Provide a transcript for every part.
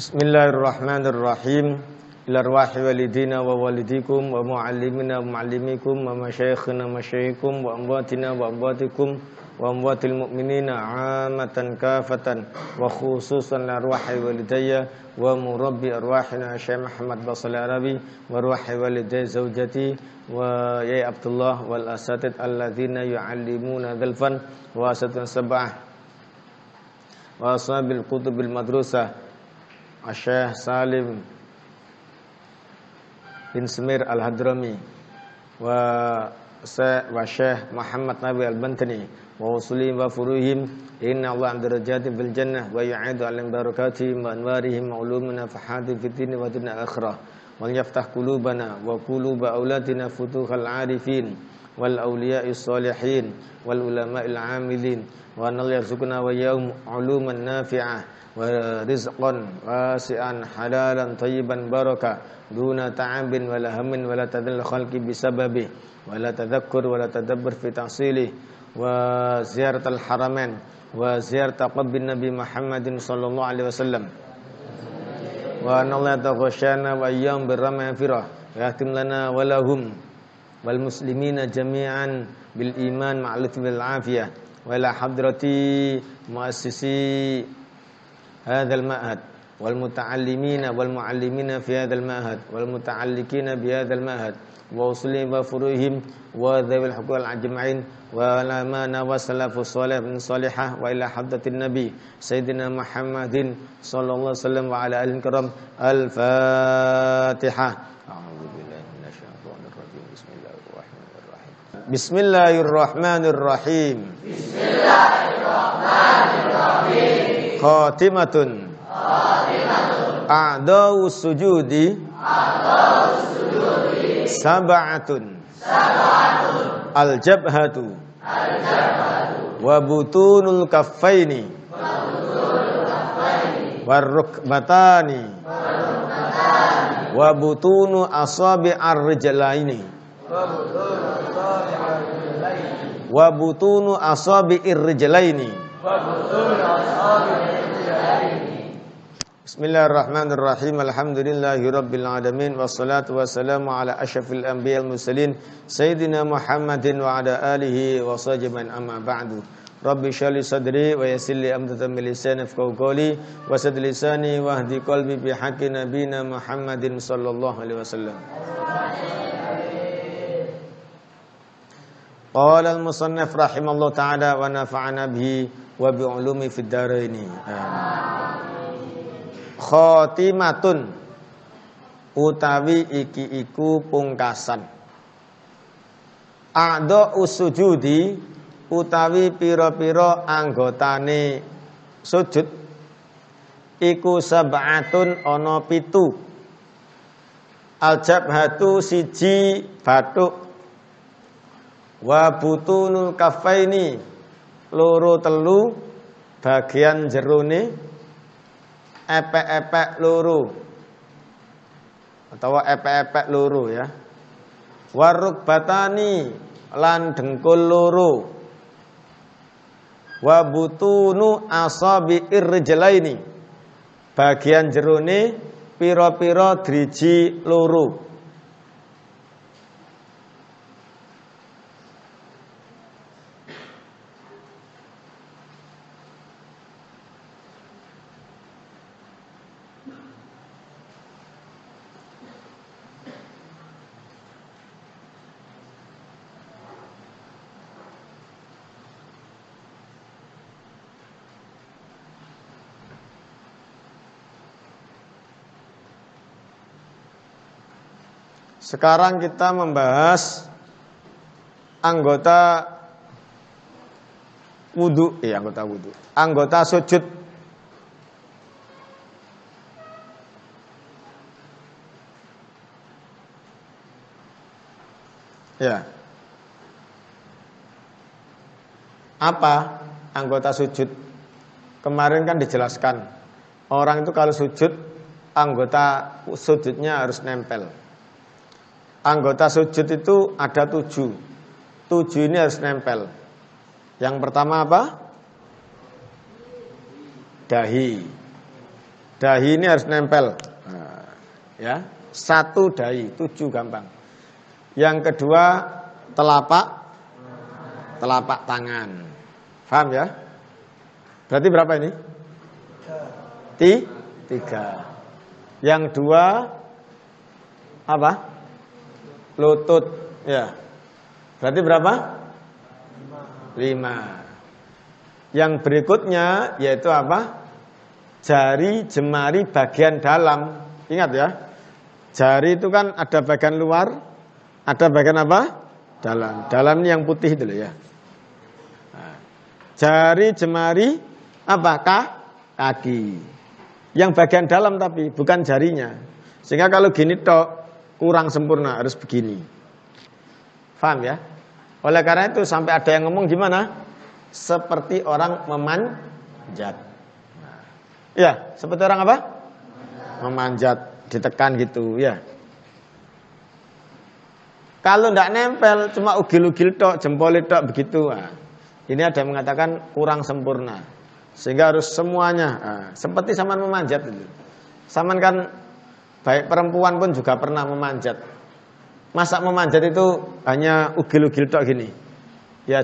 Bismillahirrahmanirrahim. Ila arwahi walidina wa walidikum wa muallimina wa muallimikum wa masyayikhina masyayikkum wa amwatina wa amwatikum wa amwatil mu'minina amatan kafatan wa khususan arwahi walidayya wa murabbi arwahina Syekh Muhammad Basri Arabi wa arwahi walidayya zawjati wa Yai Abdullah wal asatid alladzina yu'allimuna dzalfan wa asatun sab'ah wa ashabil kutubil madrasah Syekh Salim bin Semir Al-Hadrami wa Syekh Muhammad Nabi Al-Bantani wa usulim wa furuhim inna Allah amdarajatim bil jannah wa yu'idu alim barakatihim wa anwarihim wa ulumina fahadi fitini wa dunia akhirah wal yaftah kulubana wa kuluba auladina futuhal arifin wal awliya'is salihin wal ulama'il amilin wa nal yarzuqna wa yaum uluman nafi'ah wa rizqan wasi'an halalan tayyiban baraka duna ta'abin wala hammin wala tadall khalqi bisababi wala tadhakkur wala tadabbur fi tahsilih wa ziyaratal haramain wa ziyarat qabbin nabi Muhammadin sallallahu alaihi wasallam wa anallahu taghashana wa ayyam birrahmah firah wa yahtim lana wa lahum wal muslimina jami'an bil iman ma'al bil afiyah wa ila hadrati muassisi هذا المعهد والمتعلمين والمعلمين في هذا المعهد والمتعلقين بهذا المعهد وأصولهم وفروعهم وذوي الحقوق الأجمعين وعلماء والسلف الصالح من صالحة وإلى حضرة النبي سيدنا محمد صلى الله عليه وسلم وعلى آله الكرام الفاتحة. أعوذ بالله من الشيطان الرجيم. بسم الله الرحمن الرحيم. بسم الله الرحمن الرحيم. بسم الله الرحمن الرحيم. Khatimatun A'dau sujudi Sab'atun Al-jabhatu Wa butunul kaffaini Warrukbatani Wa butunu asabi'ar rijlaini Wa butunu asabi'ir rijlaini Bismillahirrahmanirrahim. Alhamdulillahirabbil alamin wassalatu wassalamu ala asyrafil anbiya'il mursalin sayyidina Muhammadin wa ala alihi wa sahbihi amma ba'du. Rabbi shrah li sadri wa yassir li amri min lisani yafqahu qawli wa sadd lisani wahdi qalbi bi haqqi nabiyina Muhammadin sallallahu alaihi wasallam. Qala al-musannif rahimallahu ta'ala wa nafa'ana bihi wa bi ulumi fid dharaini. Khatimatun utawi iki iku pungkasan. A'dha usujudi utawi pira-pira anggotane sujud iku sab'atun ana 7. Al-jabhatu siji bathuk wa butunul kaffaini loro telu bagian jerone epek-epek loro atau epek-epek loro ya. Warukbatani lan dengkul loro. Wa butunu asabi'ir rijlaini bagian jerone pira-pira driji loro. Sekarang kita membahas anggota wudu, anggota sujud. Ya. Apa anggota sujud? Kemarin kan dijelaskan, orang itu kalau sujud, anggota sujudnya harus nempel. Anggota sujud itu ada 7. 7 ini harus nempel. Yang pertama apa? Dahi. Dahi ini harus nempel. Nah, ya, 1 dahi, 7 gampang. Yang kedua telapak tangan. Paham ya? Berarti berapa ini? 3. Yang dua apa? Lutut. Ya. Berarti berapa? 5. Yang berikutnya yaitu apa? Jari jemari bagian dalam. Ingat ya. Jari itu kan ada bagian luar, ada bagian apa? Dalam. Dalam ini yang putih itu loh ya. Nah, jari jemari apakah? Kaki. Yang bagian dalam tapi bukan jarinya. Sehingga kalau gini tok kurang sempurna, harus begini. Paham ya? Oleh karena itu sampai ada yang ngomong gimana? Seperti orang memanjat. Ya, seperti orang apa? Memanjat, ditekan gitu ya. Kalau ndak nempel, cuma ugil-ugil tok, jempol tok begitu. Nah, ini ada yang mengatakan kurang sempurna. Sehingga harus semuanya. Nah, seperti saman memanjat itu. Saman kan baik perempuan pun juga pernah memanjat. Masa memanjat itu hanya ugil-ugil tok gini. Ya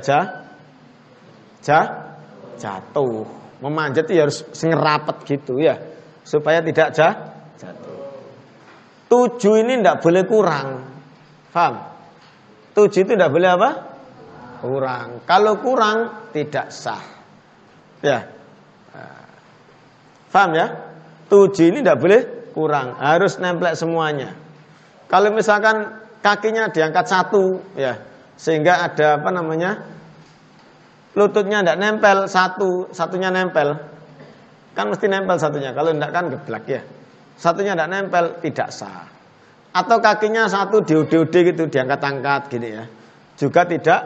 jatuh. Memanjat itu harus ngerapet gitu ya. Supaya tidak jatuh. 7 ini tidak boleh kurang. Paham? 7 itu tidak boleh apa? Kurang. Kalau kurang tidak sah. Ya. Paham ya? 7 ini tidak boleh kurang. Harus nempel semuanya. Kalau misalkan kakinya diangkat 1 ya, sehingga ada apa namanya? Lututnya tidak nempel, satunya nempel. Kan mesti nempel satunya. Kalau tidak kan geblak ya. Satunya tidak nempel, tidak sah. Atau kakinya 1 diude-ude gitu, diangkat-angkat gitu ya. Juga tidak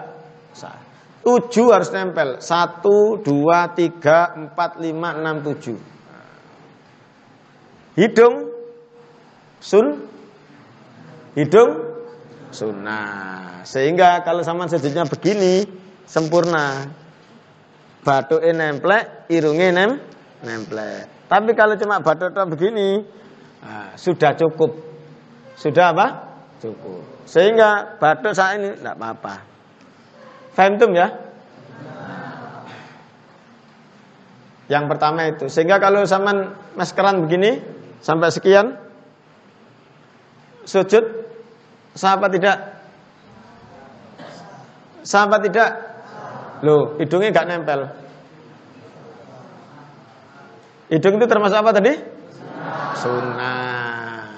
sah. 7 harus nempel. 1, 2, 3, 4, 5, 6, 7. Hidung sunnah. Sehingga kalau sama sujudnya begini sempurna. Bathuke nemplek, irunge nemplek. Tapi kalau cuma bathuk begini, sudah cukup. Sudah apa? Cukup. Sehingga bathuk saat ini tidak apa-apa. Faham ya? Yang pertama itu. Sehingga kalau zaman maskeran begini sampai sekian, sujud sah apa tidak? Sah apa tidak? Loh, hidungnya nggak nempel. Hidung itu termasuk apa tadi? Sunnah.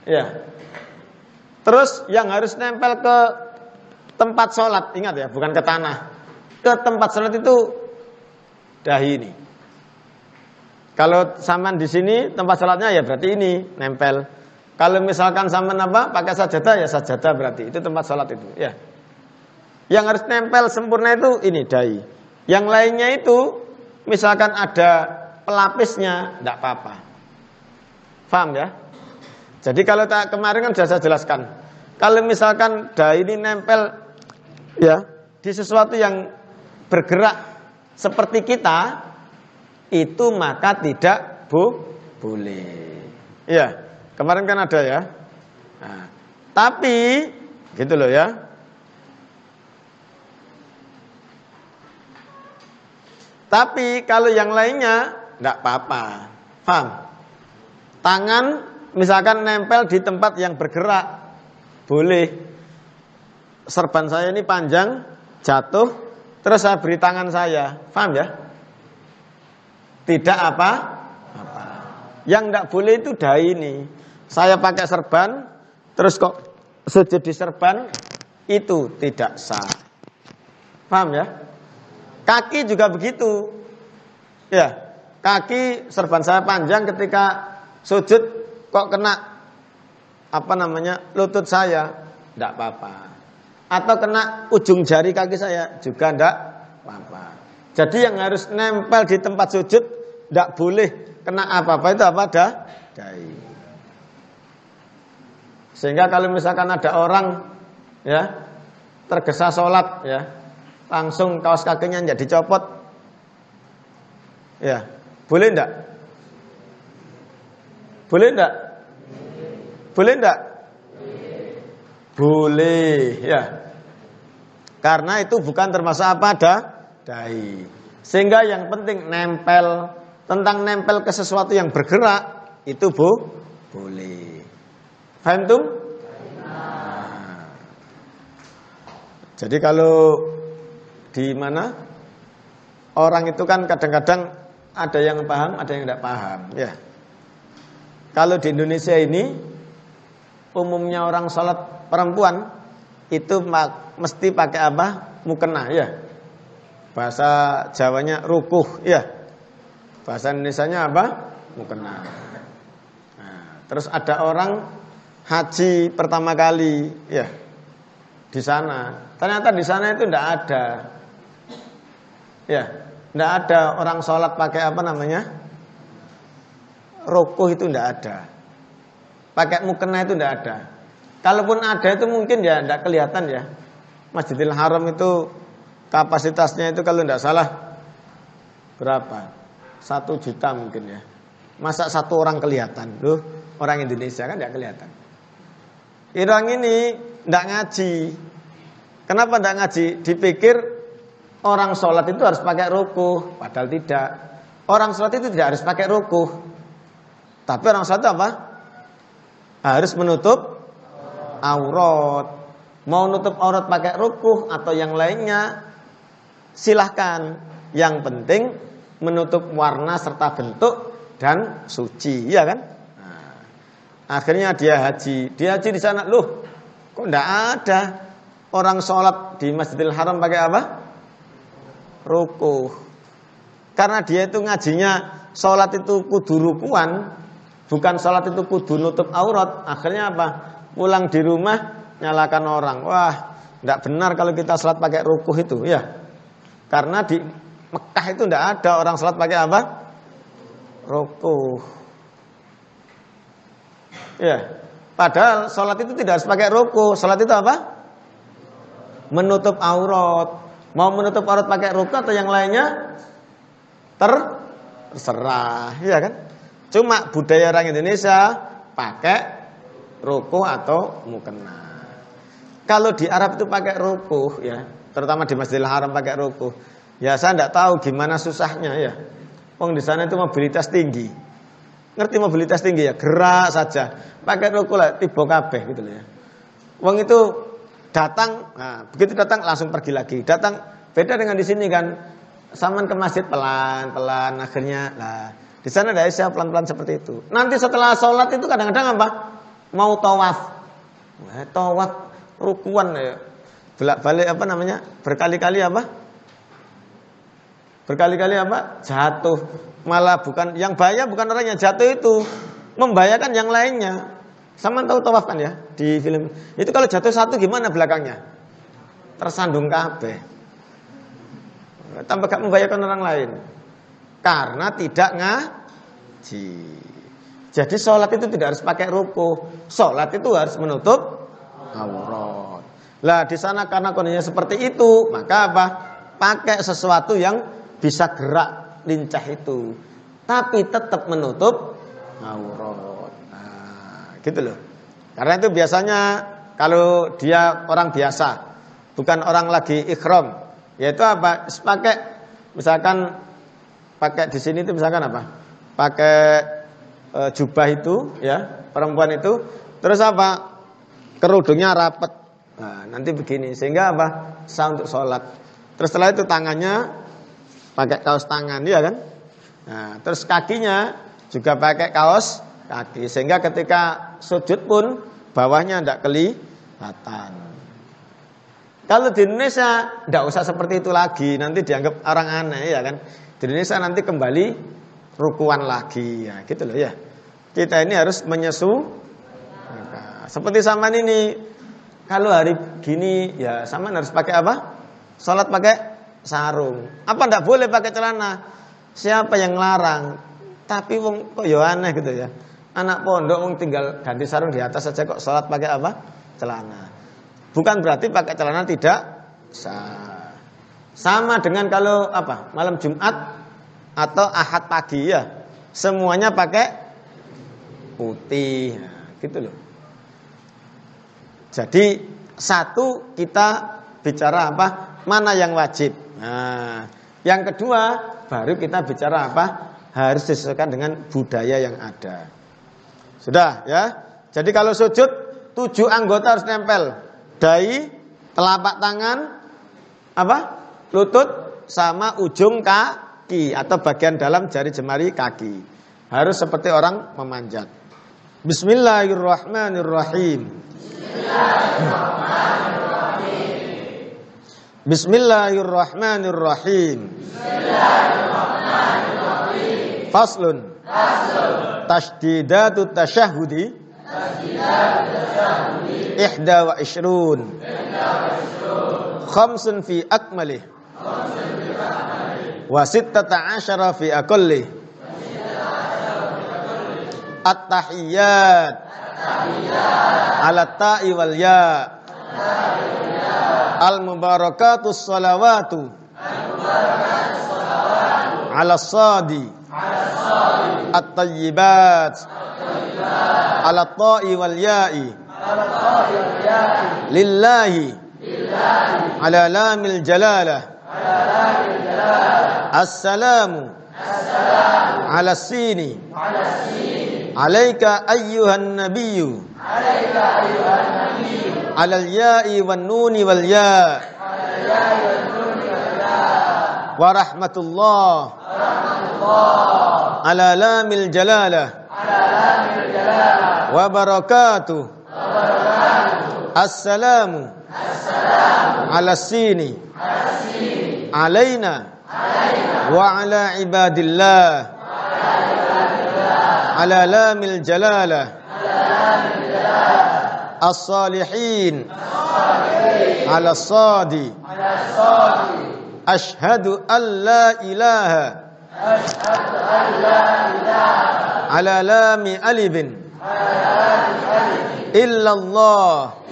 Ya. Terus yang harus nempel ke tempat sholat, ingat ya, bukan ke tanah. Ke tempat sholat itu dahi ini. Kalau saman di sini tempat sholatnya ya berarti ini nempel. Kalau misalkan saman apa? Pakai sajadah ya sajadah berarti itu tempat sholat itu. Ya. Yang harus nempel sempurna itu ini dahi. Yang lainnya itu misalkan ada pelapisnya, tidak apa-apa. Paham ya? Jadi kalau kemarin kan sudah saya jelaskan. Kalau misalkan dahi ini nempel ya di sesuatu yang bergerak seperti kita, itu maka tidak boleh. Iya, kemarin kan ada ya. Nah, tapi gitu loh ya. Tapi kalau yang lainnya enggak apa-apa. Paham? Tangan misalkan nempel di tempat yang bergerak, boleh. Serban saya ini panjang, jatuh, terus saya beri tangan saya. Paham ya? Tidak apa-apa. Yang enggak boleh itu dahi ini. Saya pakai serban, terus kok sujud di serban, itu tidak sah. Paham ya? Kaki juga begitu. Ya, kaki serban saya panjang ketika sujud kok kena apa namanya? Lutut saya, enggak apa-apa. Atau kena ujung jari kaki saya juga enggak apa-apa. Jadi yang harus nempel di tempat sujud enggak boleh kena apa-apa itu apa dahi. Sehingga kalau misalkan ada orang ya tergesa sholat ya, langsung kaos kakinya enggak dicopot. Ya, boleh enggak? Boleh enggak? Boleh enggak? Boleh, ya. Karena itu bukan termasuk apa dai. Sehingga yang penting nempel, tentang nempel ke sesuatu yang bergerak itu boleh. Paham tuh? Nah. Jadi kalau di mana orang itu kan kadang-kadang ada yang paham, ada yang tidak paham, ya. Kalau di Indonesia ini umumnya orang sholat perempuan itu mesti pakai apa? Mukena, ya. Bahasa Jawanya rukuh, ya. Bahasa Indonesianya apa? Mukena. Nah, terus ada orang haji pertama kali, ya. Di sana, ternyata di sana itu tidak ada, ya. Tidak ada orang sholat pakai apa namanya? Rukuh itu tidak ada. Pakai mukena itu tidak ada. Kalaupun ada itu mungkin ya tidak kelihatan ya. Masjidil Haram itu kapasitasnya itu kalau tidak salah berapa? 1 juta mungkin ya. Masa satu orang kelihatan? Loh, orang Indonesia kan tidak kelihatan. Orang ini tidak ngaji. Kenapa tidak ngaji? Dipikir orang sholat itu harus pakai rukuh, padahal tidak. Orang sholat itu tidak harus pakai rukuh. Tapi orang sholat itu apa? Harus menutup aurat. Mau nutup aurat pakai rukuh atau yang lainnya silahkan. Yang penting menutup warna serta bentuk dan suci, ya kan? Nah, akhirnya dia haji. Dia haji di sana, loh, kok tidak ada orang sholat di Masjidil Haram pakai apa? Rukuh. Karena dia itu ngajinya sholat itu kudu rukuan, bukan sholat itu kudu nutup aurat. Akhirnya apa? Pulang di rumah nyalakan orang. Wah, tidak benar kalau kita sholat pakai rukuh itu, ya. Karena di Mekah itu tidak ada orang sholat pakai apa? Rukuh. Ya. Padahal sholat itu tidak harus pakai rukuh. Sholat itu apa? Menutup aurat. Mau menutup aurat pakai rukuh atau yang lainnya terserah, ya kan? Cuma budaya orang Indonesia pakai rukuh atau mukena. Kalau di Arab itu pakai rukuh, ya, terutama di Masjidil Haram pakai rukuh. Ya saya tidak tahu gimana susahnya, ya. Wong di sana itu mobilitas tinggi. Ngerti mobilitas tinggi ya? Gerak saja. Pakai rukuh lah, tiba kabeh gitu ya. Wong itu datang, nah, begitu datang langsung pergi lagi. Datang beda dengan di sini kan. Saman ke masjid pelan-pelan akhirnya lah. Di sana ada Aisyah pelan-pelan seperti itu. Nanti setelah sholat itu kadang-kadang apa? Mau tawaf. Nah, tawaf rukuan ya. Bolak-balik apa namanya? Berkali-kali apa? Berkali-kali apa? Jatuh. Malah bukan yang bahaya bukan orang yang jatuh itu, membahayakan yang lainnya. Sama tahu tawaf kan ya di film. Itu kalau jatuh satu gimana belakangnya? Tersandung kabeh. Tambah gak membahayakan orang lain. Karena tidak ngaji. Jadi sholat itu tidak harus pakai rukuh. Sholat itu harus menutup aurat. Lah di sana karena kondisinya seperti itu, maka apa? Pakai sesuatu yang bisa gerak lincah itu, tapi tetap menutup aurat. Nah, gitu loh. Karena itu biasanya kalau dia orang biasa, bukan orang lagi ikhram, yaitu apa? Pakai misalkan pakai di sini itu misalkan apa? Pakai jubah itu, ya, perempuan itu, terus apa? Kerudungnya rapat. Nah, nanti begini sehingga apa? Sah untuk sholat. Terus setelah itu tangannya pakai kaos tangan, ya kan? Nah, terus kakinya juga pakai kaos kaki sehingga ketika sujud pun bawahnya tidak kelihatan. Kalau di Indonesia tidak usah seperti itu lagi, nanti dianggap orang aneh, ya kan? Di Indonesia nanti kembali rukuan lagi, ya gitu loh ya. Kita ini harus menyesuaikan. Seperti zaman ini, kalau hari gini ya sama harus pakai apa? Sholat pakai sarung. Apa ndak boleh pakai celana? Siapa yang larang? Tapi wong kok ya aneh gitu ya. Anak pondok wong tinggal ganti sarung di atas saja kok sholat pakai apa? Celana. Bukan berarti pakai celana tidak sah. Sama dengan kalau apa? Malam Jumat atau Ahad pagi ya. Semuanya pakai putih. Nah, gitu loh. Jadi satu kita bicara apa? Mana yang wajib. Nah, yang kedua baru kita bicara apa? Harus disesuaikan dengan budaya yang ada. Sudah ya. Jadi kalau sujud 7 anggota harus nempel. Dahi, telapak tangan, apa? Lutut sama ujung kaki atau bagian dalam jari jemari kaki. Harus seperti orang memanjat. Bismillahirrahmanirrahim. Bismillahirrahmanirrahim. Faslun. Tashdidatu tasyahudi. Ihda wa ishrun. Khamsun fi akmalih. Wa sittata asyara fi aqallih. At-tahiyyat ala ta'i wal ya. Al-mubarakatus salawatu ala sadi. At-tayyibat ala ta'i wal ya'i. Lillahi ala lamil jalalah. Assalamu ala sini. Alaika ayyuhan nabiyyu. Alal ya'i wan nuni wal ya'. Wa rahmatullah. Ala lamil jalalah. Wa barakatuh. Assalamu ala sini. Alaina wa ala ibadillah. Ala lamil jalalah. As-salihin. Ala sadi. Ashhadu an la ilaha. Ala lami alifin. Illallah.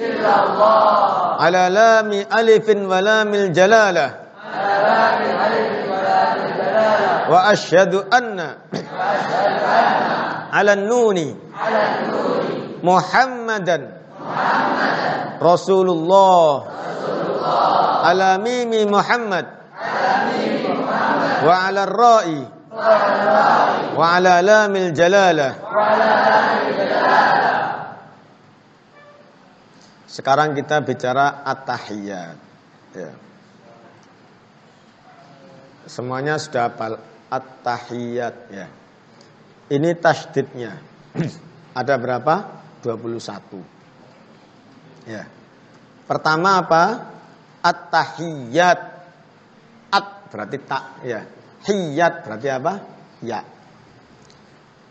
Ala lami alifin wa lamil jalalah. Wa ashhadu anna ala nuni Muhammadan Rasulullah. Ala mimi Muhammad wa ala ra'i wa ala lamil jalalah. Sekarang kita bicara at-tahiyyat ya. Semuanya sudah hafal at-tahiyyat ya. Ini tasydidnya. Ada berapa? 21. Ya. Pertama apa? At-tahiyyat. At berarti tak ya. Hiyat berarti apa? Ya.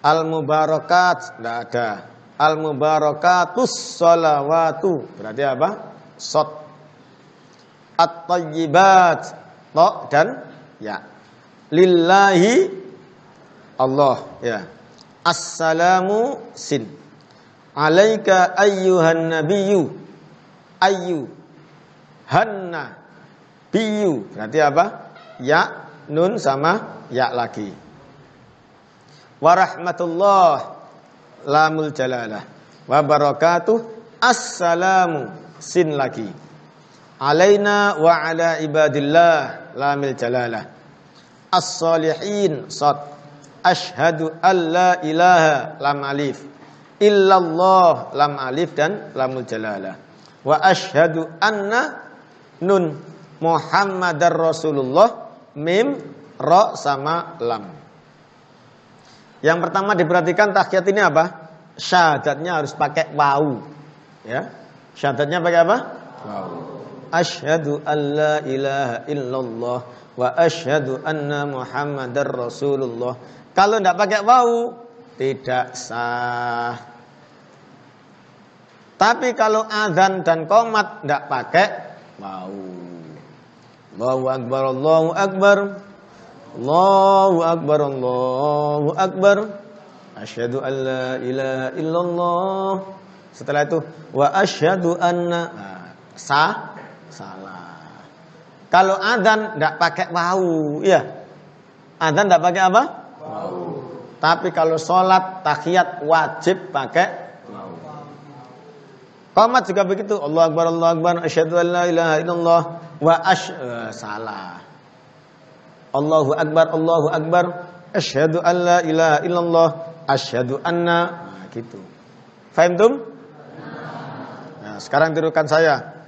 Al-mubarakat enggak ada. Al-mubarakatus sholawatu berarti apa? Sod. At-tayyibat to dan ya. Lillahi Allah ya. Assalamu sin. Alaika ayyuhan nabiyyu. Ayyu hanna biyu berarti apa? Ya, nun sama ya lagi. Warahmatullah lamul jalalah. Wa barakatuh assalamu sin lagi. Alaina wa ala ibadillah lamil jalalah. As-salihin sad. Ashhadu an la ilaha lam alif. Illallah lam alif dan lamul jalalah. Wa ashhadu anna nun Muhammadar Rasulullah mim ra sama lam. Yang pertama diperhatikan tahiyat ini apa? Syahadatnya harus pakai wawu. Ya. Syahadatnya pakai apa? Wawu. Asyhadu an la ilaha illallah wa asyhadu anna Muhammadar Rasulullah. Kalau tidak pakai wawu tidak sah. Tapi kalau azan dan qomat tidak pakai wawu. Allahu akbar, Allahu akbar. Allahu akbar, Allahu akbar. Asyhadu an la ilaha illallah. Setelah itu wa asyhadu anna salah. Kalau azan tidak pakai wawu, ya. Azan tidak pakai apa? Wawu. Tapi kalau sholat tahiyat wajib pakai waw. Qomat juga begitu. Allahu Akbar, asyhadu an la ilaha illallah wa salah. Allahu Akbar, asyhadu an la ilaha illallah, asyhadu anna. Nah, gitu. Faham tum? Nah, sekarang tirukan saya.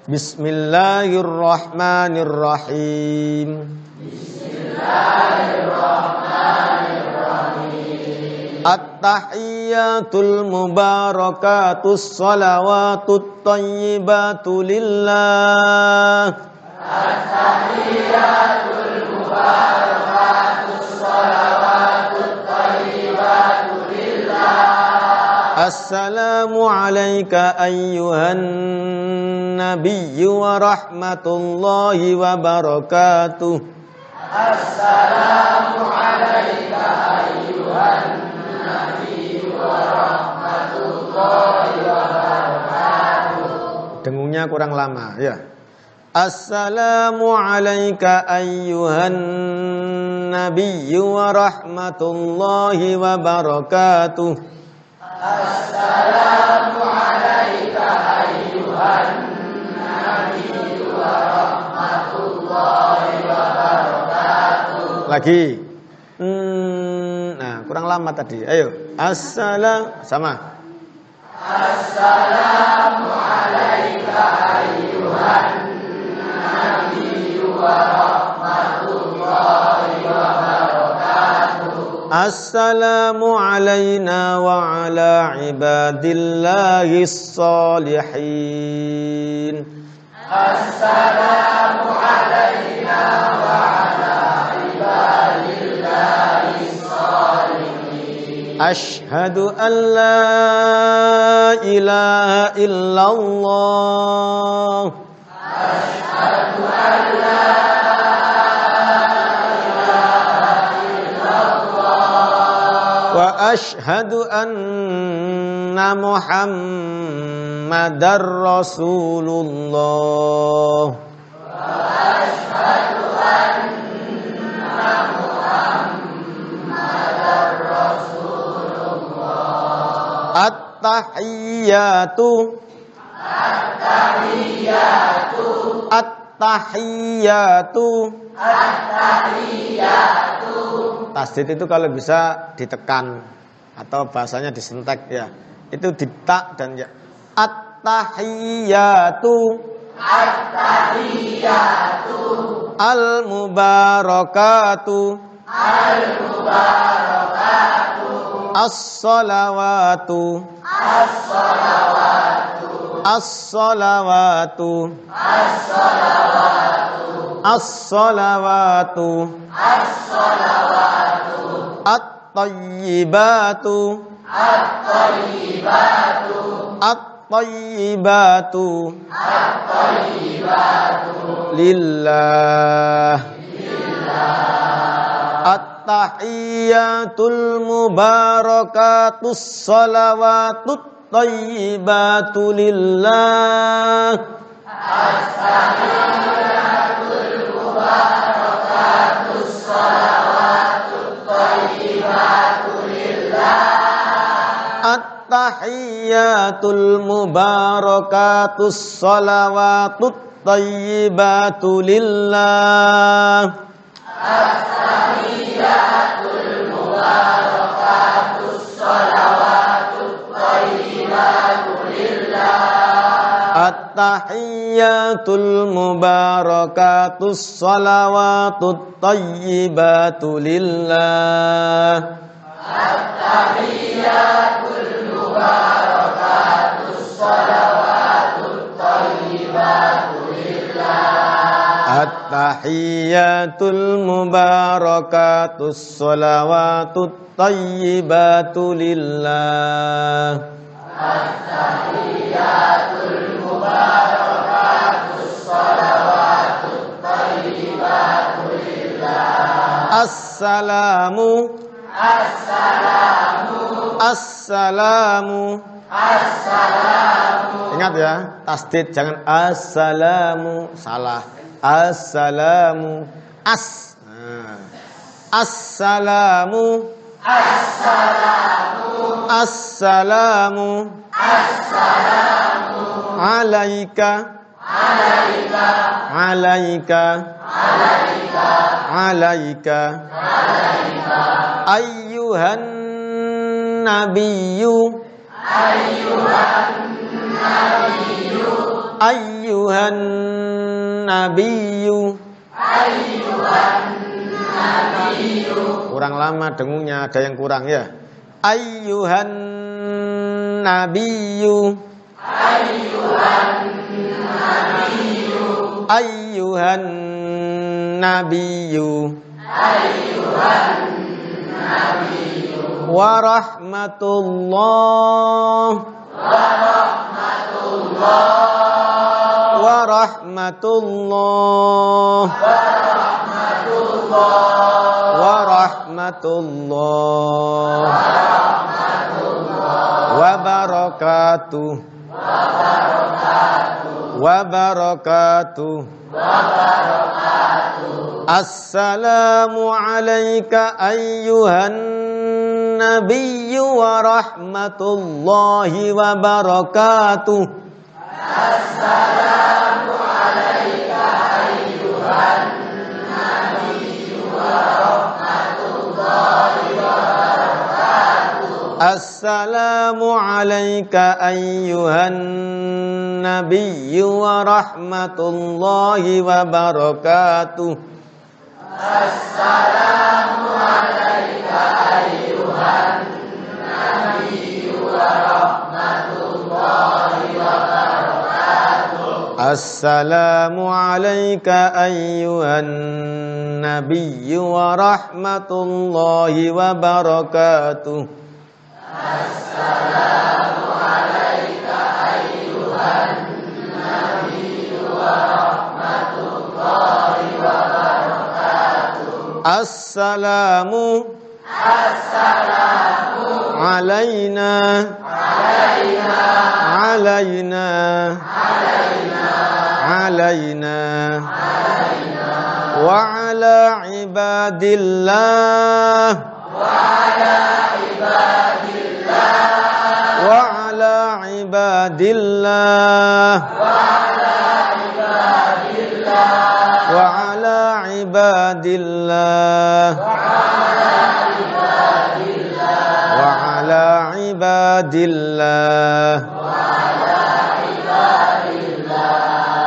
Bismillahirrahmanirrahim. Bismillahirrahmanirrahim. At-tahiyyatul mubarakatus salawatut thayyibatu lillah. At-tahiyyatul mubarakatus salawatut thayyibatu lillah. Assalamu alayka ayyuhan nabiyyu wa rahmatullahi wa barakatuh. Assalamu alayka ayyuhan nabiyyu wa rahmatullahi wa barakatuh. Dengungnya kurang lama ya. Assalamu alayka ayyuhan nabiyyu wa rahmatullahi wa barakatuh. Assalamu alayka ayyuhan nabiyyu wa rahmatullahi wa barakatuh. Lagi. Nah, kurang lama tadi. Ayo. Sama. Assalamu alayka ayyuhan nabiyyu wa rahmatullahi wa barakatuh. Assalamu alayna wa ala ibadillahis salihin. Assalamu alayna wa ala ibadillahis salihin. Asyhadu an la ilaha illallah. Asyhadu an la wa asyhadu anna Muhammadar Rasulullah. Wa asyhadu anna Muhammadar Rasulullah. At-tahiyyatu tasdid itu kalau bisa ditekan atau bahasanya disentek ya. Itu di ta dan ya. At-tahiyyatu al-mubarakatu as-salawatu as-salawatu as-salawatu at-tayyibatu at-tayyibatu lillah. At-tahiyyatul mubarakatus salawatut tayyibatu lillah. At-tahiyyatul mubarakatus salawatut tayyibatu lillah. At-tahiyyatul mubarakatus salawatut tayyibatu lillah. At-tahiyyatul mubarakatus salawatut tayyibatu lillah. At-tahiyyatul mubarakatus salawatut tayyibatu lillah. At-tahiyyatul mubarakatus salawatut tayyibatu lillah. At-tahiyyatul mubarakatus salawatut tayyibatu lillah. At-tahiyyatul mubarakatus salawatut tayyibatu lillah. Assalamu Ingat ya, tasdid jangan assalamu, salah. Assalamu Assalamu. Assalamu. Alaika. Ayyuhan nabiyyu. Ayyuhan nabiyyu. Kurang lama dengungnya, ada yang kurang ya. Ayyuhan nabiyyu. Ayyuhan nabiyyu. Wa rahmatullah. Wa rahmatullah. Wa rahmatullah. Wa barakatuh. Wa barakatuh. Assalamu alayka ayyuhan nabiyyu wa rahmatullahi wa barakatuh. Assalamu alayka ayyuhan nabiyyu wa rahmatullahi wa barakatuh. Assalamu alayka ayyuhan nabiyyu wa rahmatullahi wa barakatuh. Assalamu alayka ayyuhan nabiyyu wa rahmatullahi wa barakatuh. Assalamu alayka ayyuhan nabiyyu wa rahmatullahi wa barakatuh. Assalamu alayka ayyuhan nabiyyu wa rahmatullahi wa barakatuh. Assalamu alayna wa ala ibadillah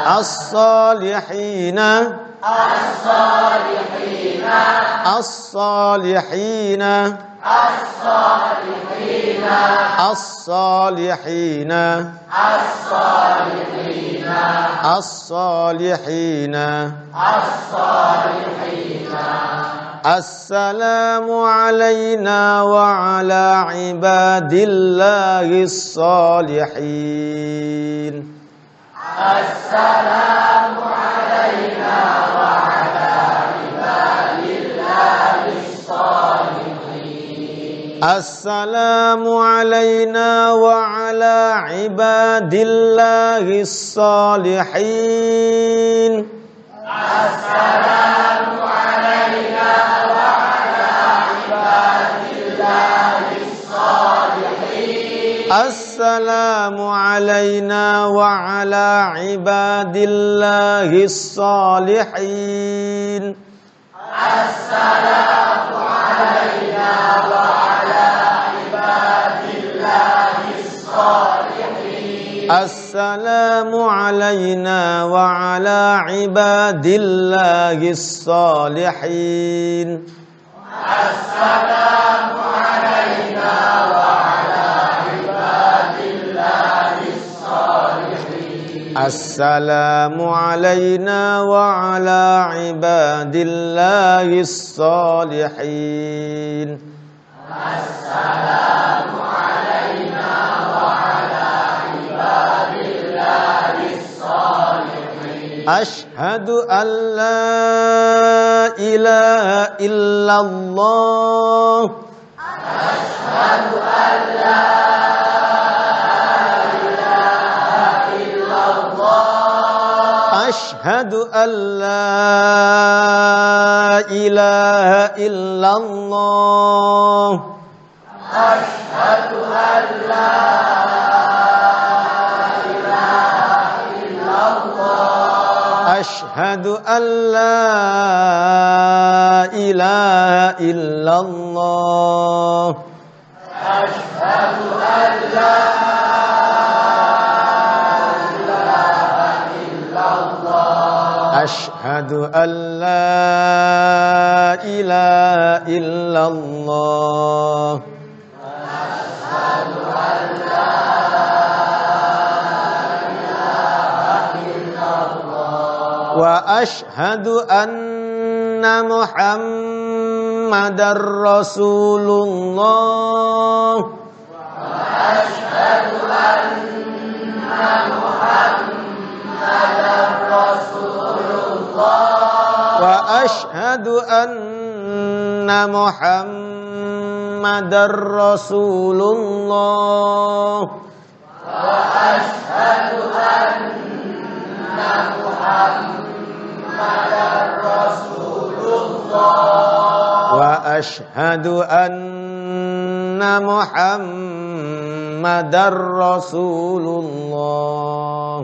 as-salihin Assalamu alayna wa ala ibadillahis salihin. Assalamu alayna wa ala ibadillahis salihin. Assalamu alayna wa ala ibadillahis salihin. Assalamu alayna wa ala ibadillahis salihin. Assalamu alayna wa ala ibadillahis salihin. Assalamu alayna wa ala ibadillahis salihin. Assalamu alayna wa ala ibadillahis salihin. Assalamu alayna wa ala ibadillahis salihin. Assalamu alayna wa ala ibadillahis salihin. Assalamu alayna wa ala ibadillahis salihin. Ashhadu an la ilaha illallah. Ashhadu an la ilaha illallah. Ashhadu an la ilaha illallah. Asyhadu an la ilaha illallah. Asyhadu an la ilaha illallah. Asyhadu an la ilaha illallah. Asyhadu an la ilaha illallah. Asyhadu an la ilaha illallah. Wa asyhadu anna Muhammadar Rasulullah. Asyhadu anna Muhammadar Rasulullah. Wa asyhadu anna Muhammadar Rasulullah. Wa asyhadu anna Muhammadar Rasulullah. Wa asyhadu anna Muhammadar Rasulullah.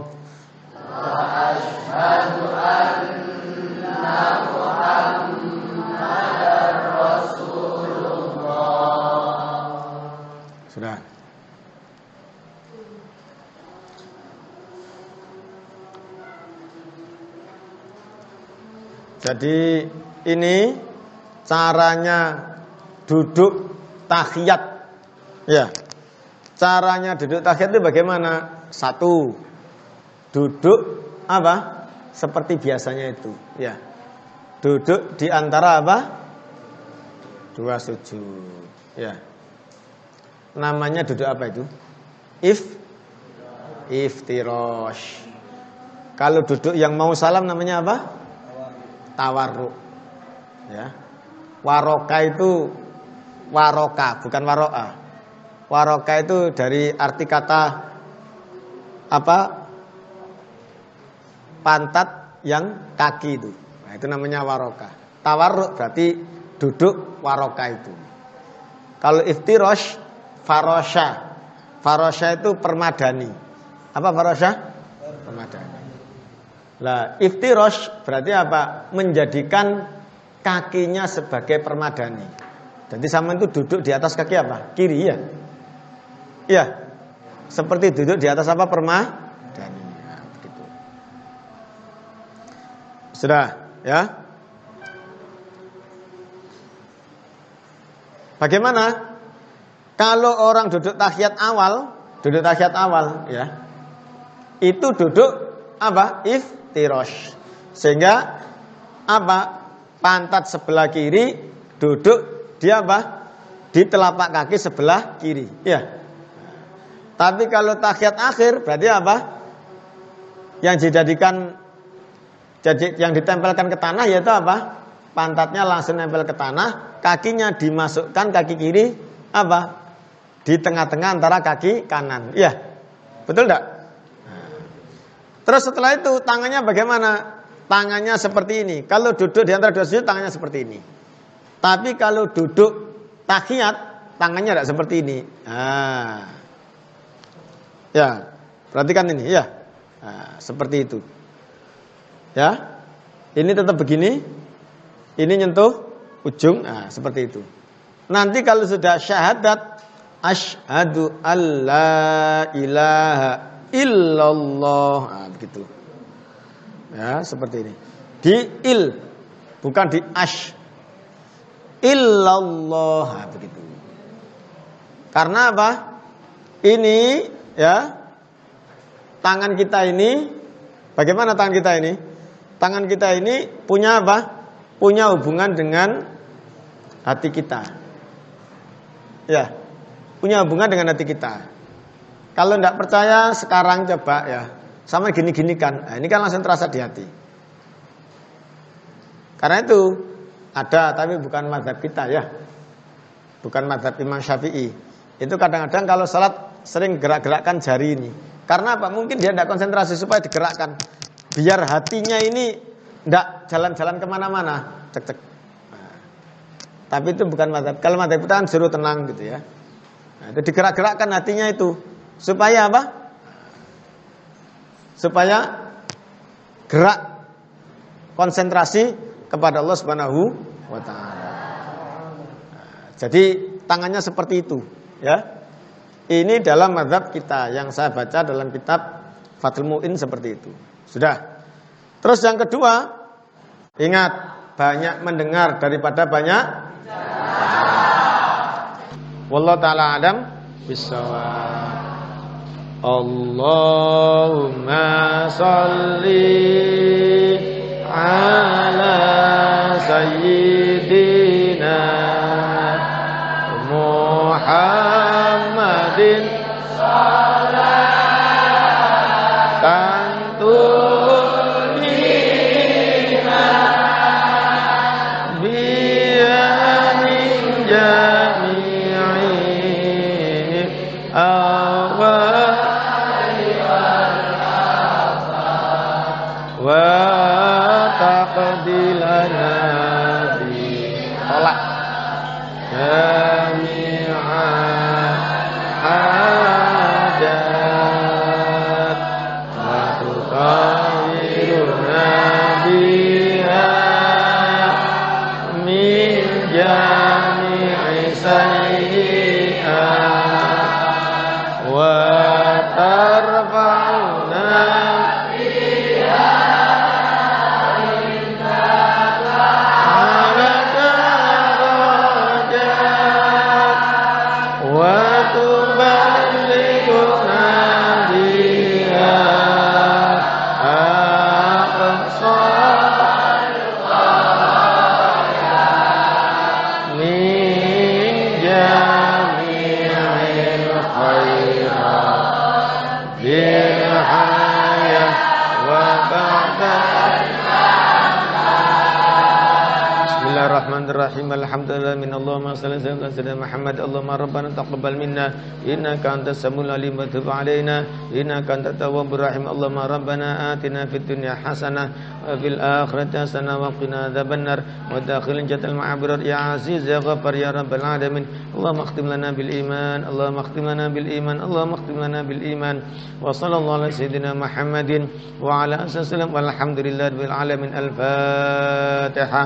Wa asyhadu anna Muhammadar Rasulullah. Sudah. Jadi ini caranya duduk tahiyat. Ya. Caranya duduk tahiyat itu bagaimana? Satu, duduk apa? Seperti biasanya itu, ya. Duduk di antara apa? Dua sujud, ya. Namanya duduk apa itu? Iftirash. Kalau duduk yang mau salam namanya apa? Tawarruk. Ya. Waroka itu waroka, bukan waroa. Waroka itu dari arti kata apa? Pantat yang kaki itu. Nah, itu namanya waroka. Tawarruk berarti duduk waroka itu. Kalau iftirash, farosha. Farosha itu permadani. Apa farosha? Permadani. Lah, iftirash berarti apa? Menjadikan kakinya sebagai permadani. Jadi sama itu duduk di atas kaki apa? Kiri, ya. Iya. Seperti duduk di atas apa? Permadani. Nah, begitu. Sudah, ya. Bagaimana? Kalau orang duduk tahiyat awal, ya. Itu duduk apa? Iftirash. Sehingga apa? Pantat sebelah kiri duduk dia apa? Di telapak kaki sebelah kiri, ya. Tapi kalau tahiyat akhir berarti apa? Yang dijadikan yang ditempelkan ke tanah yaitu apa? Pantatnya langsung nempel ke tanah, kakinya dimasukkan kaki kiri apa? Di tengah-tengah antara kaki kanan, ya. Betul enggak? Terus setelah itu tangannya bagaimana? Tangannya seperti ini. Kalau duduk di antara dua sujud tangannya seperti ini. Tapi kalau duduk tahiyat tangannya tidak seperti ini. Nah. Ya, perhatikan ini, ya. Nah, seperti itu. Ya. Ini tetap begini. Ini nyentuh ujung. Nah, seperti itu. Nanti kalau sudah syahadat asyhadu alla ilaha illallah. Nah, begitu. Ya, seperti ini. Di il, bukan di ash. Illallah. Nah, begitu. Karena apa? Ini, ya. Tangan kita ini, bagaimana tangan kita ini? Tangan kita ini punya apa? Punya hubungan dengan hati kita. Ya. Punya hubungan dengan hati kita. Kalau tidak percaya sekarang coba ya, sama gini-gini kan. Nah, ini kan langsung terasa di hati. Karena itu ada, tapi bukan mazhab kita ya. Bukan mazhab Imam Syafi'i. Itu kadang-kadang kalau salat sering gerak-gerakkan jari ini. Karena apa? Mungkin dia tidak konsentrasi supaya digerakkan. Biar hatinya ini tidak jalan-jalan kemana-mana. Cek-cek. Tapi itu bukan madhab. Kalau madhab kita kan suruh tenang gitu ya. Nah, itu digerak-gerakkan hatinya itu. Supaya apa? Supaya gerak konsentrasi kepada Allah Subhanahu wa taala. Jadi tangannya seperti itu, ya. Ini dalam mazhab kita yang saya baca dalam kitab Fathul Mu'in seperti itu. Sudah. Terus yang kedua, ingat, banyak mendengar daripada banyak wallahu taala adam bissawab. Allahumma sholli ala sayyidina Muhammadin salatan tunina biyanin jami'i awali wa taqdilana bi salat jami'a hajat wa tutahhiruna biha min jami'i sayyi'at wa tarfa'una Bismillahirrahmanirrahim. Alhamdulillah min Allahumma shalli ala sayyidina Muhammad. Allahumma rabbana taqabbal minna innaka antas samiul alim wa tub alaina innaka antat tawwabur rahim. Allahumma rabbana atina fid dunya hasanah wa fil akhirati hasanah wa qina adzabannar wa dakhilna jannatal ma'abrar ya aziz ya ghaffar ya rabbal alamin. Allahumma khtim lana bil iman, Allahumma khtim lana bil iman, Allahumma khtim lana bil iman. Wa sallallahu ala sayyidina Muhammadin wa ala alihi wasallam walhamdulillahi rabbil alamin. Al-Fatihah.